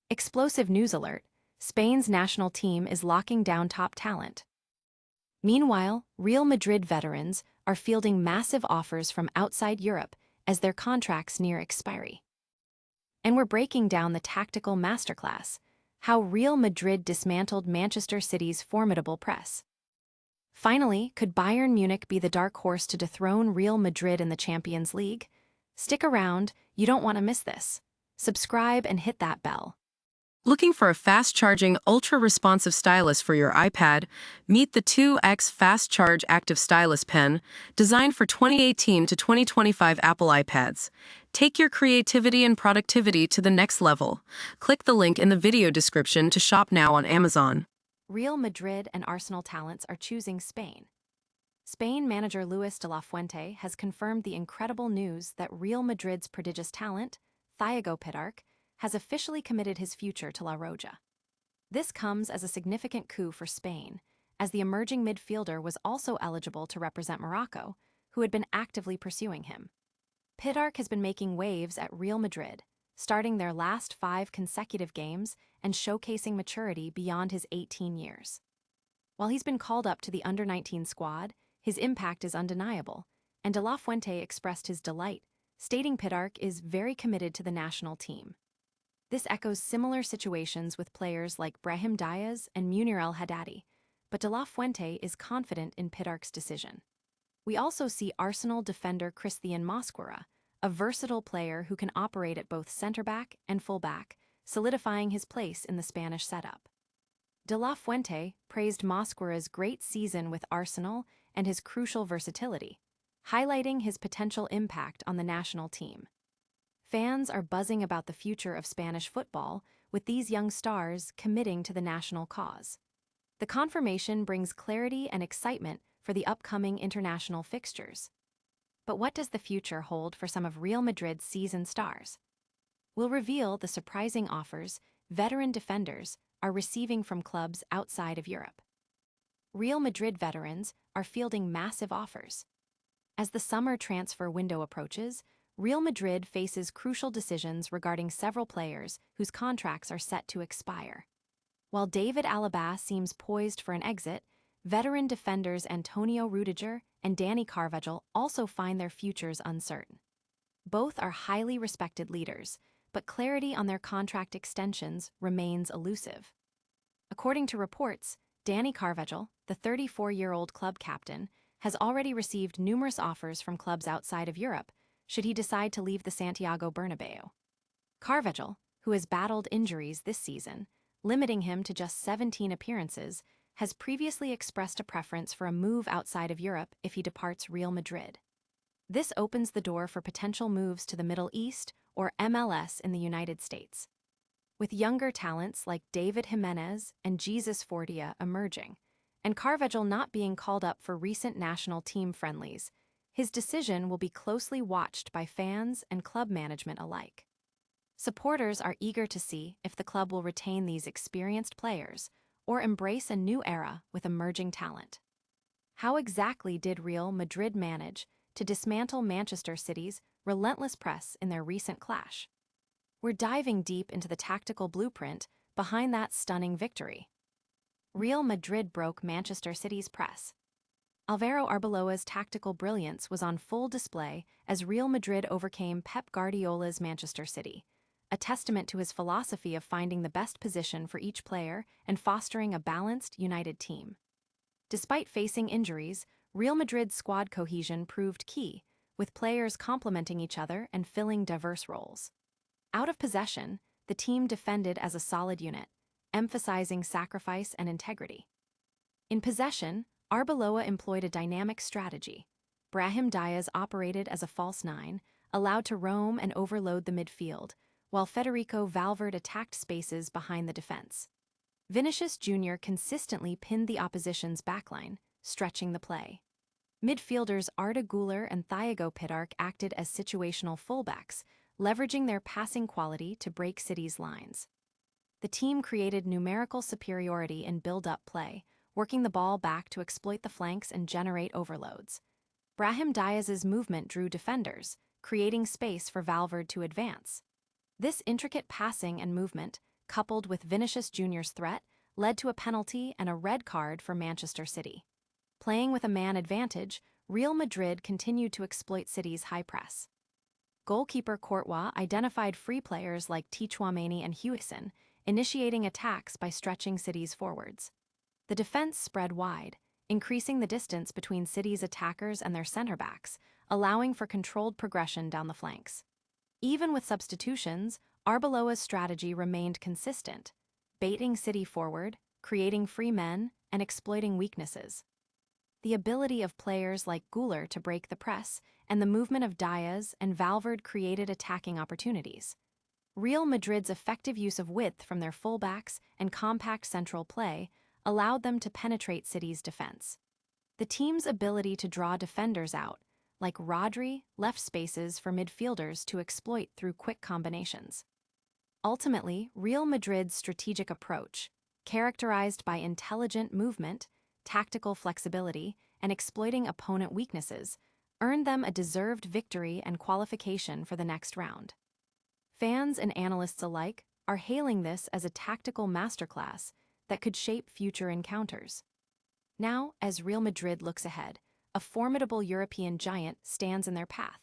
Explosive news alert: Spain's national team is locking down top talent. Meanwhile, Real Madrid veterans are fielding massive offers from outside Europe as their contracts near expiry. And we're breaking down the tactical masterclass: how Real Madrid dismantled Manchester City's formidable press. Finally, could Bayern Munich be the dark horse to dethrone Real Madrid in the Champions League? Stick around, you don't want to miss this. Subscribe and hit that bell. Looking for a fast-charging, ultra-responsive stylus for your iPad? Meet the 2X Fast Charge Active Stylus Pen, designed for 2018 to 2025 Apple iPads. Take your creativity and productivity to the next level. Click the link in the video description to shop now on Amazon. Real Madrid and Arsenal talents are choosing Spain. Spain manager Luis de la Fuente has confirmed the incredible news that Real Madrid's prodigious talent, Thiago Pittarch, has officially committed his future to La Roja. This comes as a significant coup for Spain, as the emerging midfielder was also eligible to represent Morocco, who had been actively pursuing him. Pittarch has been making waves at Real Madrid, starting their last 5 consecutive games and showcasing maturity beyond his 18 years. While he's been called up to the under-19 squad, his impact is undeniable, and de la Fuente expressed his delight, stating Pittarch is very committed to the national team. This echoes similar situations with players like Brahim Diaz and Munir El Haddadi, but de la Fuente is confident in Pittarch's decision. We also see Arsenal defender Christian Mosquera, a versatile player who can operate at both centre-back and full-back, solidifying his place in the Spanish setup. De la Fuente praised Mosquera's great season with Arsenal and his crucial versatility, highlighting his potential impact on the national team. Fans are buzzing about the future of Spanish football, with these young stars committing to the national cause. The confirmation brings clarity and excitement for the upcoming international fixtures. But what does the future hold for some of Real Madrid's seasoned stars? We'll reveal the surprising offers veteran defenders are receiving from clubs outside of Europe. Real Madrid veterans are fielding massive offers. As the summer transfer window approaches, Real Madrid faces crucial decisions regarding several players whose contracts are set to expire. While David Alaba seems poised for an exit, veteran defenders Antonio Rudiger and Dani Carvajal also find their futures uncertain. Both are highly respected leaders, but clarity on their contract extensions remains elusive. According to reports, Dani Carvajal, the 34-year-old club captain, has already received numerous offers from clubs outside of Europe should he decide to leave the Santiago Bernabeu. Carvajal, who has battled injuries this season, limiting him to just 17 appearances, has previously expressed a preference for a move outside of Europe if he departs Real Madrid. This opens the door for potential moves to the Middle East or MLS in the United States. With younger talents like David Jimenez and Jesus Fordia emerging, and Carvajal not being called up for recent national team friendlies, his decision will be closely watched by fans and club management alike. Supporters are eager to see if the club will retain these experienced players or embrace a new era with emerging talent. How exactly did Real Madrid manage to dismantle Manchester City's relentless press in their recent clash? We're diving deep into the tactical blueprint behind that stunning victory. Real Madrid broke Manchester City's press. Alvaro Arbeloa's tactical brilliance was on full display as Real Madrid overcame Pep Guardiola's Manchester City, a testament to his philosophy of finding the best position for each player and fostering a balanced, united team. Despite facing injuries, Real Madrid's squad cohesion proved key, with players complementing each other and filling diverse roles. Out of possession, the team defended as a solid unit, emphasizing sacrifice and integrity. In possession, Arbeloa employed a dynamic strategy. Brahim Diaz operated as a false nine, allowed to roam and overload the midfield, while Federico Valverde attacked spaces behind the defense. Vinicius Jr. consistently pinned the opposition's backline, stretching the play. Midfielders Arda Güler and Thiago Pittarch acted as situational fullbacks, leveraging their passing quality to break City's lines. The team created numerical superiority in build-up play, working the ball back to exploit the flanks and generate overloads. Brahim Diaz's movement drew defenders, creating space for Valverde to advance. This intricate passing and movement coupled with Vinicius Jr.'s threat, led to a penalty and a red card for Manchester City. Playing with a man advantage, Real Madrid continued to exploit City's high press. Goalkeeper Courtois identified free players like Tchouaméni and Huijsen, initiating attacks by stretching City's forwards. The defense spread wide, increasing the distance between City's attackers and their center-backs, allowing for controlled progression down the flanks. Even with substitutions, Arbeloa's strategy remained consistent, baiting City forward, creating free men, and exploiting weaknesses. The ability of players like Güler to break the press and the movement of Diaz and Valverde created attacking opportunities. Real Madrid's effective use of width from their fullbacks and compact central play allowed them to penetrate City's defense. The team's ability to draw defenders out, like Rodri, left spaces for midfielders to exploit through quick combinations. Ultimately, Real Madrid's strategic approach, characterized by intelligent movement, tactical flexibility, and exploiting opponent weaknesses, earned them a deserved victory and qualification for the next round. Fans and analysts alike are hailing this as a tactical masterclass that could shape future encounters. Now, as Real Madrid looks ahead, a formidable European giant stands in their path.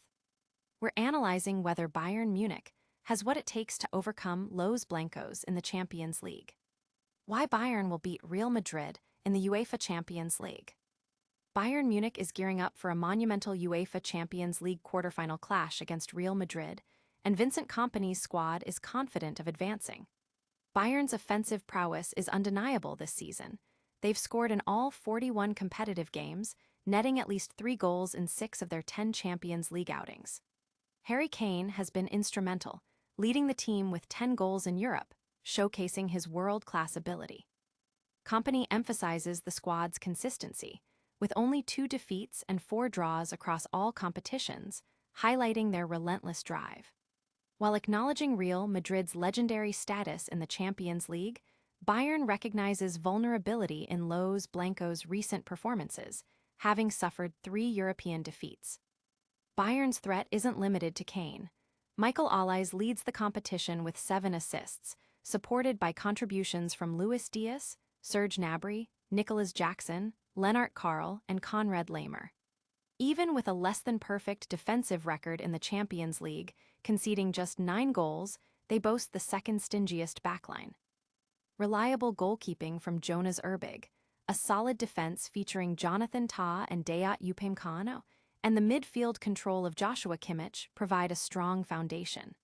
We're analyzing whether Bayern Munich has what it takes to overcome Los Blancos in the Champions League. Why Bayern will beat Real Madrid in the UEFA Champions League. Bayern Munich is gearing up for a monumental UEFA Champions League quarterfinal clash against Real Madrid, and Vincent Kompany's squad is confident of advancing. Bayern's offensive prowess is undeniable this season. They've scored in all 41 competitive games, netting at least 3 goals in 6 of their 10 Champions League outings. Harry Kane has been instrumental, leading the team with 10 goals in Europe, showcasing his world-class ability. Kompany emphasizes the squad's consistency, with only 2 defeats and 4 draws across all competitions, highlighting their relentless drive. While acknowledging Real Madrid's legendary status in the Champions League, Bayern recognizes vulnerability in Los Blancos' recent performances, having suffered 3 European defeats. Bayern's threat isn't limited to Kane. Michael Olise leads the competition with 7 assists, supported by contributions from Luis Diaz, Serge Gnabry, Nicolas Jackson, Lennart Karl, and Konrad Laimer. Even with a less-than-perfect defensive record in the Champions League, conceding just 9 goals, they boast the second stingiest backline. Reliable goalkeeping from Jonas Erbig, a solid defense featuring Jonathan Tah and Dayot Upamecano, and the midfield control of Joshua Kimmich provide a strong foundation.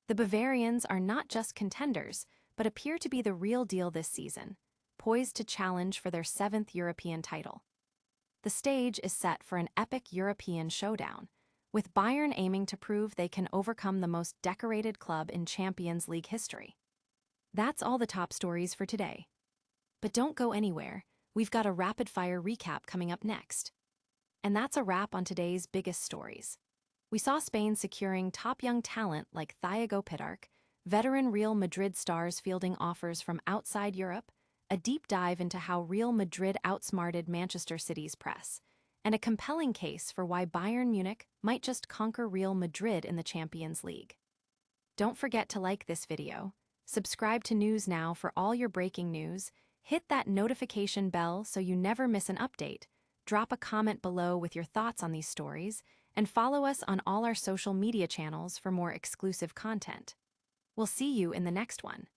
The Bavarians are not just contenders, but appear to be the real deal this season, poised to challenge for their 7th European title. The stage is set for an epic European showdown, with Bayern aiming to prove they can overcome the most decorated club in Champions League history. That's all the top stories for today. But don't go anywhere, we've got a rapid-fire recap coming up next. And that's a wrap on today's biggest stories. We saw Spain securing top young talent like Thiago Pittark, veteran Real Madrid stars fielding offers from outside Europe, a deep dive into how Real Madrid outsmarted Manchester City's press, and a compelling case for why Bayern Munich might just conquer Real Madrid in the Champions League. Don't forget to like this video, subscribe to News Now for all your breaking news, hit that notification bell so you never miss an update, drop a comment below with your thoughts on these stories, and follow us on all our social media channels for more exclusive content. We'll see you in the next one.